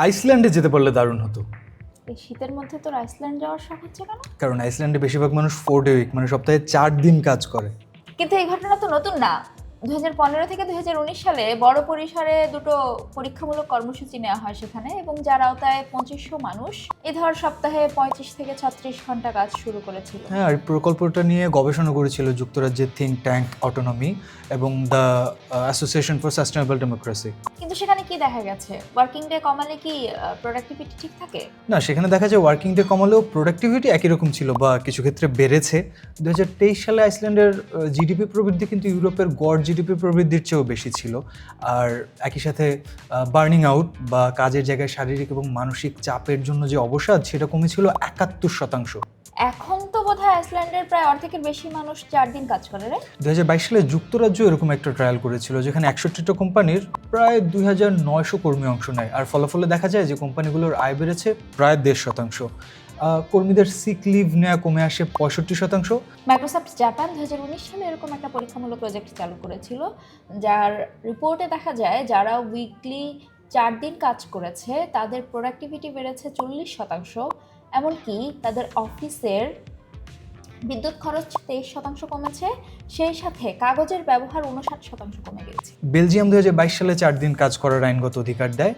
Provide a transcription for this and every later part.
আইসল্যান্ডে যেতে পারলে দারুণ হতো। এই শীতের মধ্যে তোর আইসল্যান্ড যাওয়ার শখ হচ্ছে কেন? কারণ আইসল্যান্ডে বেশিরভাগ মানুষ 4 ডে উইক, মানে সপ্তাহে 4 দিন কাজ করে। কিন্তু এই ঘটনা তো নতুন না। 2015 থেকে 2019 সালে বড় পরিসরে দুটো পরীক্ষামূলক কর্মসূচি নেওয়া হয় সেখানে, এবং যার আওতায় 2500 মানুষ ধর সপ্তাহে 35 থেকে 36 ঘন্টা কাজ শুরু করেছিল। হ্যাঁ, আর এই প্রকল্পটা নিয়ে গবেষণা করেছিল যুক্তরাজ্যের থিঙ্ক ট্যাঙ্ক অটোনমি এবং the association for sustainable democracy. কিন্তু সেখানে কি দেখা গেছে? ওয়ার্কিং ডে কমালে কি প্রোডাক্টিভিটি ঠিক থাকে? না, সেখানে দেখা যায় ওয়ার্কিং ডে কমালেও প্রোডাক্টিভিটি একই রকম ছিল বা কিছু ক্ষেত্রে বেড়েছে। 2023 সালে আইসল্যান্ডের জিডিপি প্রবৃদ্ধি কিন্তু ইউরোপের গড় জিডিপি প্রবৃদ্ধির চেয়েও বেশি ছিল। আর একই সাথে বার্নিং আউট বা কাজের জায়গায় শারীরিক এবং মানসিক চাপের জন্য যে অবসাদ, সেটা কমেছিল 71%। এখন তো বোধহয় আইসল্যান্ডের প্রায় অর্ধেকের বেশি মানুষ 4 দিন কাজ করে রে। 2022 সালে যুক্তরাজ্য এরকম একটা ট্রায়াল করেছিল যেখানে 61টা কোম্পানির প্রায় 2900 কর্মী অংশ নেয়। আর ফলাফলে দেখা যায় যে কোম্পানিগুলোর আয় বেড়েছে প্রায় 1.5%। কর্মীদের সিক লিভ নেওয়া কমে আসে 65%। মাইক্রোসফট জাপান 2019 সালে এরকম একটা পরীক্ষামূলক প্রজেক্ট চালু করেছিল, যার রিপোর্টে দেখা যায় যারা উইকলি 4 দিন কাজ করেছে তাদের প্রোডাক্টিভিটি বেড়েছে 40%। এমনকি তাদের অফিসের বিদ্যুৎ খরচ 23% কমেছে, সেই সাথে কাগজের ব্যবহার 59% কমে গেছে। বেলজিয়াম 2022 সালে 4 দিন কাজ করার আইনগত অধিকার দেয়।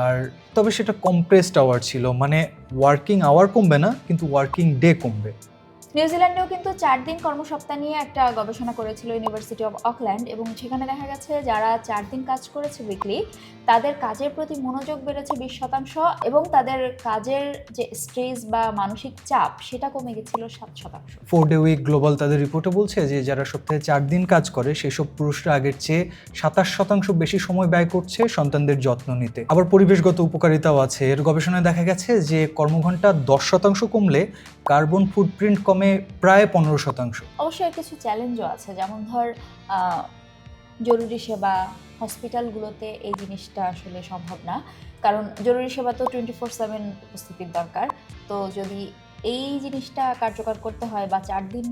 আর তবে সেটা কম্প্রেসড আওয়ার ছিল, মানে ওয়ার্কিং আওয়ার কমবে না, কিন্তু ওয়ার্কিং ডে কমবে। নিউজিল্যান্ডেও কিন্তু 4 দিন কর্মসপ্তাহ নিয়ে একটা গবেষণা করেছিল ইউনিভার্সিটি অফ অকল্যান্ড, এবং সেখানে দেখা গেছে যারা 4 দিন কাজ করেছে উইকলি তাদের কাজের প্রতি মনোযোগ বেড়েছে 20%, এবং তাদের কাজের যে স্ট্রেস বা মানসিক চাপ সেটা কমে গেছিল 7%। 4 ডে উইক গ্লোবাল তাদের রিপোর্টে বলছে যে যারা সপ্তাহে 4 দিন কাজ করে সেসব পুরুষরা আগের চেয়ে 27% বেশি সময় ব্যয় করছে সন্তানদের যত্ন নিতে। আবার পরিবেশগত উপকারিতাও আছে। এর গবেষণায় দেখা গেছে যে কর্মঘণ্টা 10% কমলে কার্বন ফুটপ্রিন্ট কমে প্রায় 15%। অবশ্যই কিছু চ্যালেঞ্জও আছে, যেমন ধর জরুরি সেবা হসপিটালগুলোতে এই জিনিসটা আসলে সম্ভব না, কারণ জরুরি সেবা তো 24/7 উপস্থিতির দরকার। তো যদি এই জিনিসটা কার্যকর করতে হয় বা 4 দিন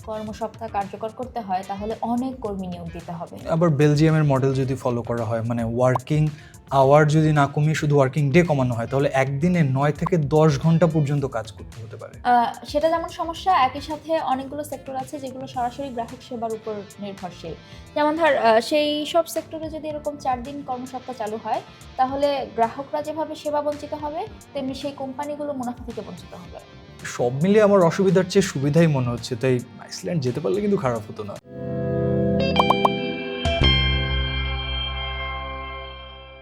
কর্মসপ্তাহ কার্যকর করতে হয় তাহলে অনেক কর্মী নিয়োগ দিতে হবে। আবার বেলজিয়ামের মডেল যদি ফলো করা হয়, মানে ওয়ার্কিং আওয়ার যদি না কমিয়ে শুধু ওয়ার্কিং ডে কমানো হয়, তাহলে একদিনে 9 থেকে 10 ঘন্টা পর্যন্ত কাজ করতে হতে পারে। সেটা যেমন সমস্যা, একই সাথে অনেকগুলো সেক্টর আছে যেগুলো সরাসরি গ্রাহক সেবার উপর নির্ভরশীল। যেমন ধর সেই সব সেক্টরে যদি এরকম 4 দিন কর্মসপ্তাহ চালু হয় তাহলে গ্রাহকরা যেভাবে সেবা বঞ্চিত হবে তেমনি সেই কোম্পানিগুলো মুনাফা থেকে বঞ্চিত হবে। সব মিলিয়ে আমার অসুবিধার চেয়ে সুবিধাই মনে হচ্ছে, তাই আইসল্যান্ড যেতে পারলে কিন্তু খারাপ হতো না।